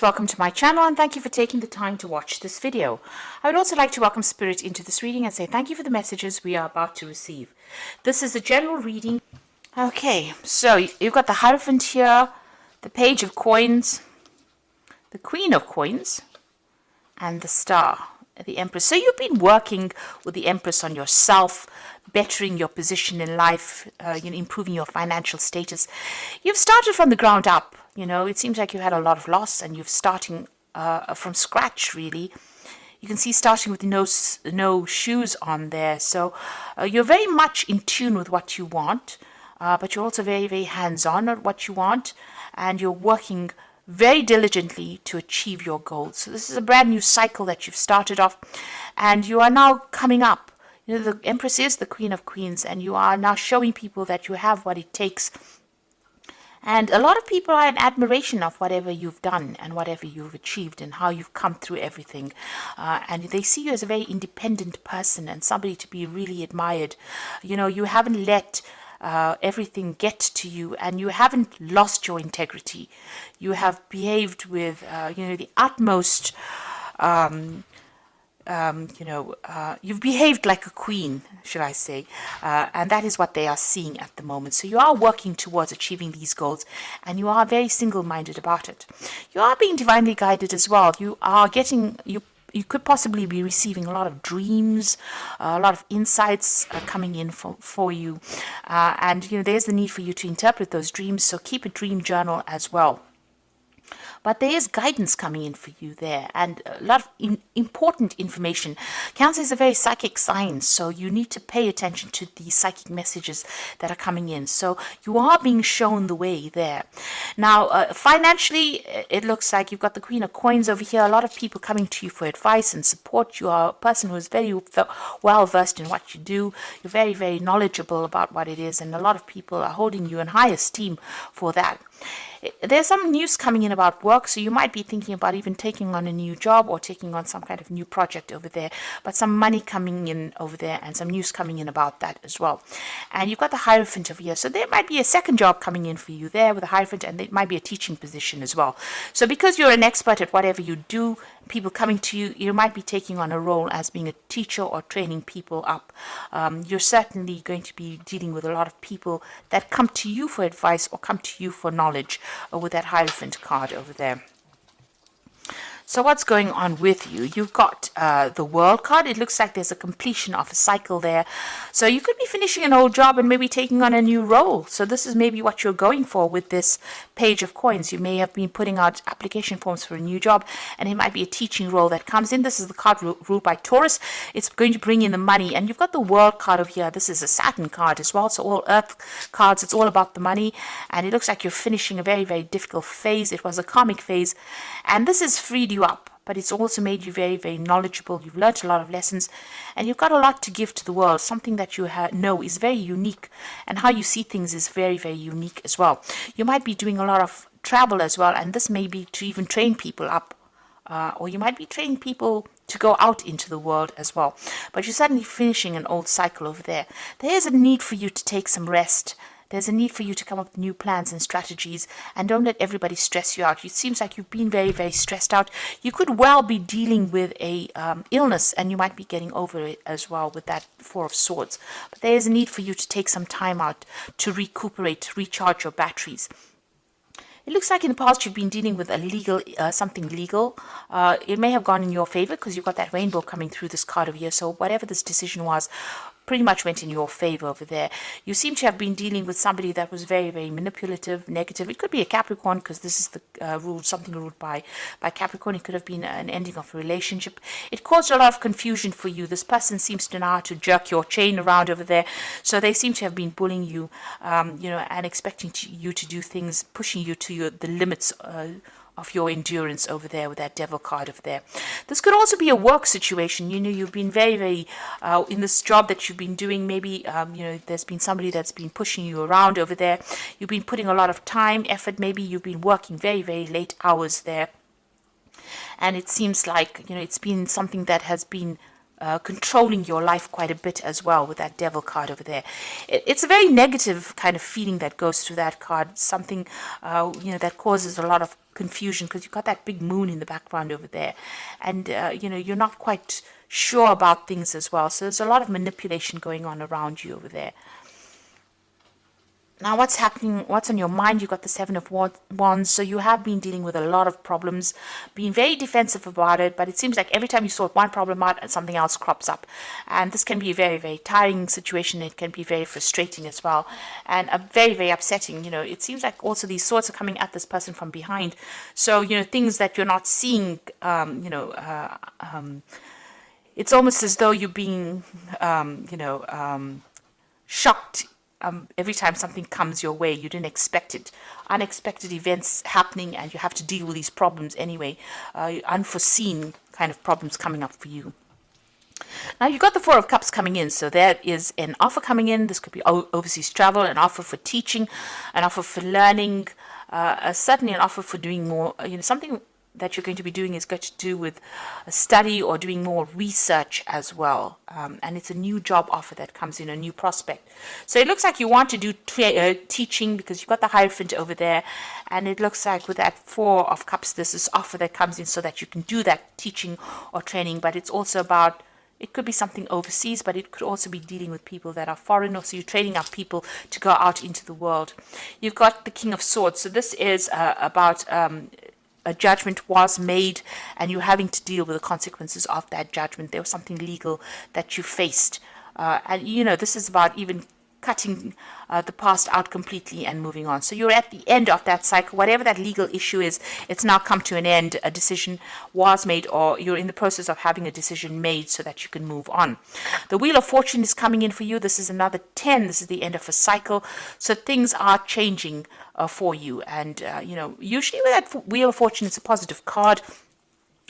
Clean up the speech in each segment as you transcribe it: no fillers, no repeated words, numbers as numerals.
Welcome to my channel and thank you for taking the time to watch this video. I would also like to welcome Spirit into this reading and say thank you for the messages we are about to receive. This is a general reading. Okay, so you've got the Hierophant here, the Page of Coins, the Queen of Coins, and the Star, the Empress. So you've been working with the Empress on yourself, bettering your position in life, improving your financial status. You've started from the ground up. It seems like you had a lot of loss and you're starting from scratch, really. You can see starting with no shoes on there. So you're very much in tune with what you want, but you're also very, very hands-on at what you want, and you're working very diligently to achieve your goals. So this is a brand new cycle that you've started off, and you are now coming up. The Empress is the Queen of Queens, and you are now showing people that you have what it takes. And a lot of people are in admiration of whatever you've done and whatever you've achieved and how you've come through everything. And they see you as a very independent person and somebody to be really admired. You haven't let everything get to you, and you haven't lost your integrity. You have behaved with, the utmost, you've behaved like a queen, should I say, and that is what they are seeing at the moment. So you are working towards achieving these goals, and you are very single-minded about it. You are being divinely guided as well. You are getting, you could possibly be receiving a lot of dreams, a lot of insights coming in for you, and there's the need for you to interpret those dreams, so keep a dream journal as well. But there is guidance coming in for you there, and a lot of important information. Cancer is a very psychic sign, so you need to pay attention to the psychic messages that are coming in. So you are being shown the way there. Now, financially, it looks like you've got the Queen of Coins over here. A lot of people coming to you for advice and support. You are a person who is very well versed in what you do. You're very, very knowledgeable about what it is, and a lot of people are holding you in high esteem for that. There's some news coming in about work, so you might be thinking about even taking on a new job or taking on some kind of new project over there, but some money coming in over there and some news coming in about that as well. And you've got the Hierophant over here, so there might be a second job coming in for you there with the Hierophant, and it might be a teaching position as well. So because you're an expert at whatever you do, people coming to you, you might be taking on a role as being a teacher or training people up. You're certainly going to be dealing with a lot of people that come to you for advice or come to you for knowledge with that Hierophant card over there. So what's going on with you? You've got the World card. It looks like there's a completion of a cycle there. So you could be finishing an old job and maybe taking on a new role. So this is maybe what you're going for with this Page of Coins. You may have been putting out application forms for a new job, and it might be a teaching role that comes in. This is the card ruled by Taurus. It's going to bring in the money. And you've got the World card over here. This is a Saturn card as well. So all Earth cards, it's all about the money. And it looks like you're finishing a very, very difficult phase. It was a karmic phase. And this has freed you up, but it's also made you very, very knowledgeable. You've learned a lot of lessons, and you've got a lot to give to the world. Something that you know is very unique, and how you see things is very, very unique as well. You might be doing a lot of travel as well, and this may be to even train people up, or you might be training people to go out into the world as well. But you're suddenly finishing an old cycle over there. There is a need for you to take some rest. There's a need for you to come up with new plans and strategies, and don't let everybody stress you out. It seems like you've been very, very stressed out. You could well be dealing with a illness, and you might be getting over it as well with that Four of Swords. But there is a need for you to take some time out to recuperate, recharge your batteries. It looks like in the past you've been dealing with a legal, something legal. It may have gone in your favor because you've got that rainbow coming through this card over here. So whatever this decision was, pretty much went in your favor over there. You seem to have been dealing with somebody that was very, very manipulative, negative. It could be a Capricorn, because this is the something ruled by Capricorn. It could have been an ending of a relationship. It caused a lot of confusion for you. This person seems to know how to jerk your chain around over there. So they seem to have been bullying you, and expecting you to do things, pushing you to the limits of your endurance over there with that Devil card over there. This could also be a work situation. You've been very, very in this job that you've been doing. Maybe there's been somebody that's been pushing you around over there. You've been putting a lot of time, effort. Maybe you've been working very, very late hours there, and it seems like it's been something that has been controlling your life quite a bit as well with that Devil card over there. It's a very negative kind of feeling that goes through that card. Something that causes a lot of confusion because you've got that big moon in the background over there. And, you're not quite sure about things as well. So there's a lot of manipulation going on around you over there. Now, what's happening, what's on your mind? You've got the Seven of Wands, so you have been dealing with a lot of problems, being very defensive about it, but it seems like every time you sort one problem out, something else crops up. And this can be a very, very tiring situation. It can be very frustrating as well, and very, very upsetting. It seems like also these swords are coming at this person from behind. So, things that you're not seeing, it's almost as though you're being, shocked every time something comes your way. You didn't expect it. Unexpected events happening, and you have to deal with these problems anyway. Unforeseen kind of problems coming up for you. Now, you've got the Four of Cups coming in, so there is an offer coming in. This could be overseas travel, an offer for teaching, an offer for learning, certainly an offer for doing more, something that you're going to be doing is going to do with a study or doing more research as well. And it's a new job offer that comes in, a new prospect. So it looks like you want to do teaching because you've got the Hierophant over there. And it looks like with that Four of Cups, there's this offer that comes in so that you can do that teaching or training. But it's also about, it could be something overseas, but it could also be dealing with people that are foreign, or so you're training up people to go out into the world. You've got the King of Swords. So this is about a judgment was made, and you're having to deal with the consequences of that judgment. There was something legal that you faced. And, this is about even cutting the past out completely and moving on. So you're at the end of that cycle. Whatever that legal issue is, it's now come to an end. A decision was made, or you're in the process of having a decision made so that you can move on. The Wheel of Fortune is coming in for you. This is another 10. This is the end of a cycle. So things are changing for you. And, usually with that Wheel of Fortune, it's a positive card.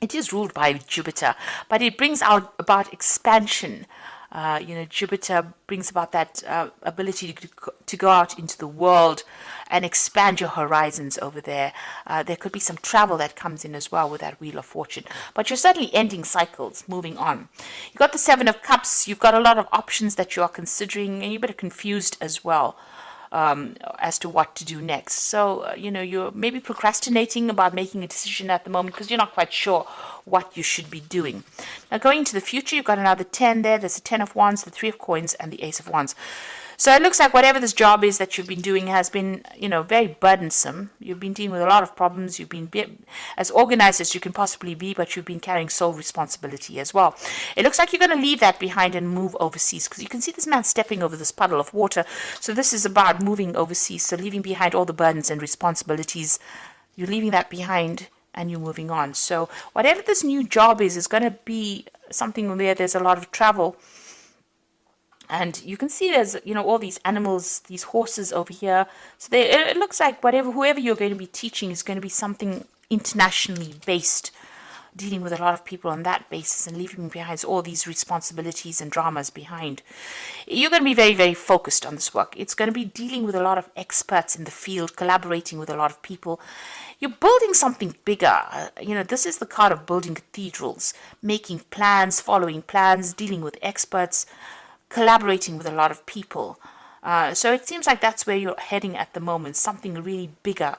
It is ruled by Jupiter, but it brings out about expansion. Jupiter brings about that ability to go out into the world and expand your horizons over there. There could be some travel that comes in as well with that Wheel of Fortune. But you're certainly ending cycles, moving on. You've got the Seven of Cups. You've got a lot of options that you are considering, and you're a bit confused as well as to what to do next. So, you're maybe procrastinating about making a decision at the moment because you're not quite sure what you should be doing. Now, going into the future, you've got another 10 there. There's the 10 of Wands, the 3 of Coins, and the Ace of Wands. So it looks like whatever this job is that you've been doing has been, very burdensome. You've been dealing with a lot of problems. You've been as organized as you can possibly be, but you've been carrying sole responsibility as well. It looks like you're going to leave that behind and move overseas, because you can see this man stepping over this puddle of water. So this is about moving overseas, so leaving behind all the burdens and responsibilities. You're leaving that behind and you're moving on. So whatever this new job is going to be something where there's a lot of travel. And you can see there's, all these animals, these horses over here. So it looks like whoever you're going to be teaching is going to be something internationally based, dealing with a lot of people on that basis and leaving behind all these responsibilities and dramas behind. You're going to be very, very focused on this work. It's going to be dealing with a lot of experts in the field, collaborating with a lot of people. You're building something bigger. This is the card of building cathedrals, making plans, following plans, dealing with experts, collaborating with a lot of people. So it seems like that's where you're heading at the moment, something really bigger,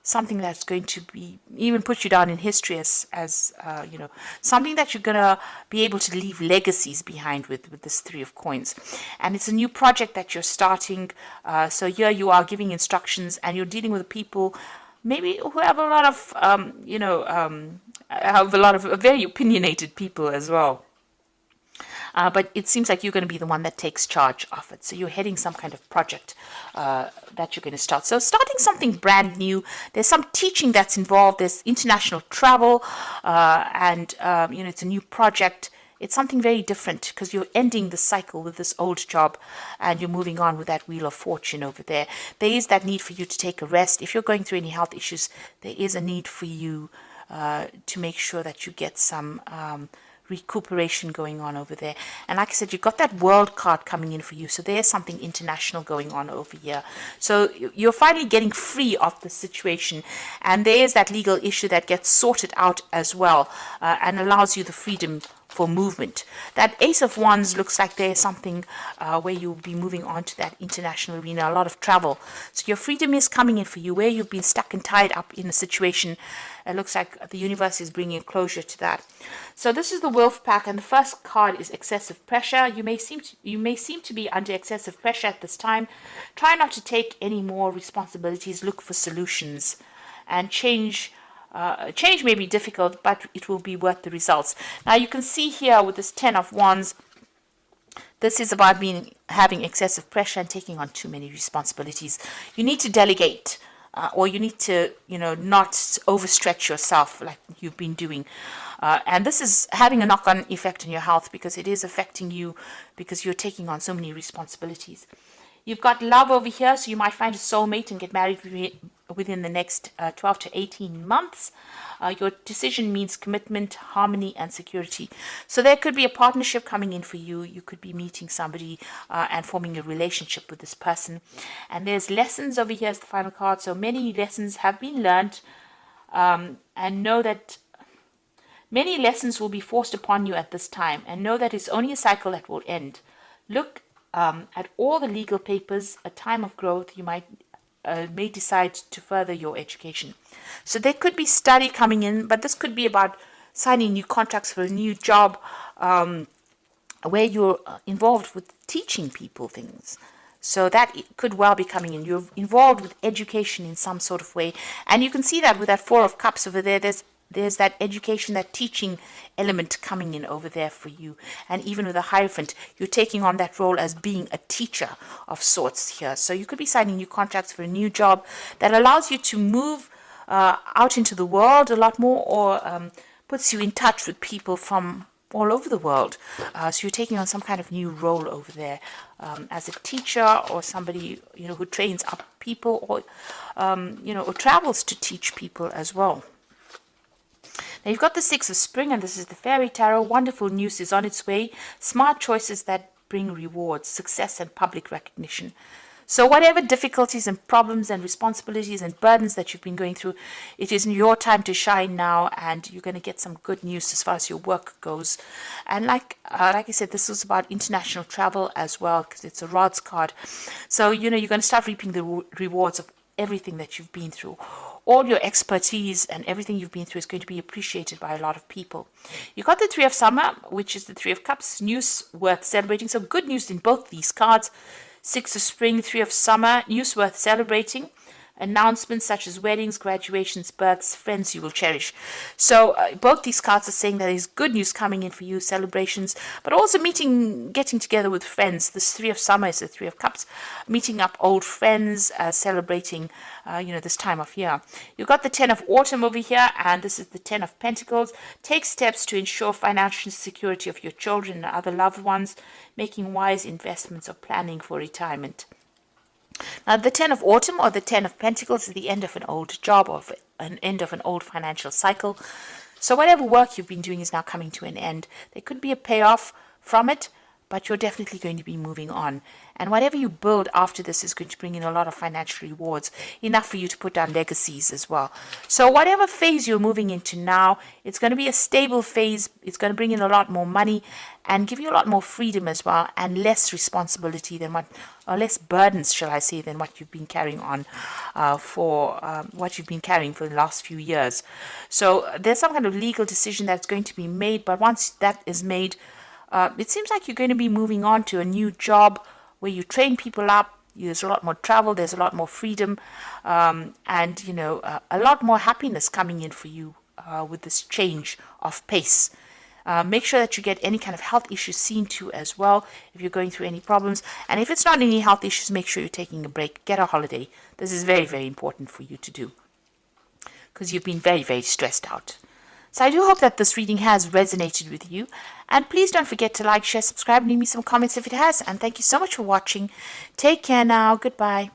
something that's going to be even put you down in history as something that you're going to be able to leave legacies behind with this 3 of Coins. And it's a new project that you're starting. So here you are giving instructions, and you're dealing with people maybe who have a lot of, very opinionated people as well. But it seems like you're going to be the one that takes charge of it. So you're heading some kind of project that you're going to start. So starting something brand new. There's some teaching that's involved. There's international travel. And it's a new project. It's something very different because you're ending the cycle with this old job and you're moving on with that Wheel of Fortune over there. There is that need for you to take a rest. If you're going through any health issues, there is a need for you to make sure that you get some recuperation going on over there. And like I said, you've got that World card coming in for you, so there's something international going on over here. So you're finally getting free of the situation, and there's that legal issue that gets sorted out as well, and allows you the freedom for movement. That Ace of Wands looks like there's something where you'll be moving on to that international arena, a lot of travel. So your freedom is coming in for you. Where you've been stuck and tied up in a situation, it looks like the universe is bringing closure to that. So this is the Wolf Pack, and the first card is excessive pressure. You may seem to be under excessive pressure at this time. Try not to take any more responsibilities. Look for solutions, and change may be difficult, but it will be worth the results. Now you can see here with this 10 of Wands, this is about having excessive pressure and taking on too many responsibilities. You need to delegate, or you need to, not overstretch yourself like you've been doing. And this is having a knock-on effect on your health, because it is affecting you because you're taking on so many responsibilities. You've got love over here, so you might find a soulmate and get married within the next 12 to 18 months. Your decision means commitment, harmony, and security. So there could be a partnership coming in for you. You could be meeting somebody and forming a relationship with this person. And there's lessons over here as the final card. So many lessons have been learned, and know that many lessons will be forced upon you at this time, and know that it's only a cycle that will end. Look at all the legal papers. A time of growth. You may decide to further your education. So there could be study coming in, but this could be about signing new contracts for a new job, where you're involved with teaching people things. So that could well be coming in. You're involved with education in some sort of way. And you can see that with that 4 of Cups over there. There's that education, that teaching element coming in over there for you. And even with the Hierophant, you're taking on that role as being a teacher of sorts here. So you could be signing new contracts for a new job that allows you to move out into the world a lot more, or puts you in touch with people from all over the world. So you're taking on some kind of new role over there, as a teacher, or somebody who trains up people, or or travels to teach people as well. Now you've got the 6 of Spring, and this is the Fairy Tarot. Wonderful news is on its way. Smart choices that bring rewards, success, and public recognition. So whatever difficulties and problems and responsibilities and burdens that you've been going through, it is your time to shine now, and you're going to get some good news as far as your work goes. And like I said, this was about international travel as well, because it's a Rods card. So you're going to start reaping the rewards of everything that you've been through. All your expertise and everything you've been through is going to be appreciated by a lot of people. You got the 3 of Summer, which is the 3 of Cups, news worth celebrating. So good news in both these cards. 6 of Spring, 3 of Summer, news worth celebrating. Announcements such as weddings, graduations, births, friends you will cherish. So both these cards are saying that there's good news coming in for you, celebrations, but also getting together with friends. This 3 of Summer is the 3 of Cups, meeting up old friends, celebrating, this time of year. You've got the 10 of Autumn over here, and this is the 10 of Pentacles. Take steps to ensure financial security of your children and other loved ones, making wise investments or planning for retirement. Now, the 10 of Autumn, or the 10 of Pentacles, is the end of an old job, or an end of an old financial cycle. So whatever work you've been doing is now coming to an end. There could be a payoff from it, but you're definitely going to be moving on. And whatever you build after this is going to bring in a lot of financial rewards, enough for you to put down legacies as well. So whatever phase you're moving into now, it's going to be a stable phase. It's going to bring in a lot more money and give you a lot more freedom as well, and less responsibility than or less burdens, shall I say, than what you've been carrying on for the last few years. So there's some kind of legal decision that's going to be made, but once that is made, it seems like you're going to be moving on to a new job where you train people up. There's a lot more travel, there's a lot more freedom, and a lot more happiness coming in for you with this change of pace. Make sure that you get any kind of health issues seen to as well if you're going through any problems. And if it's not any health issues, make sure you're taking a break. Get a holiday. This is very, very important for you to do, because you've been very, very stressed out. So I do hope that this reading has resonated with you. And please don't forget to like, share, subscribe, and leave me some comments if it has. And thank you so much for watching. Take care now. Goodbye.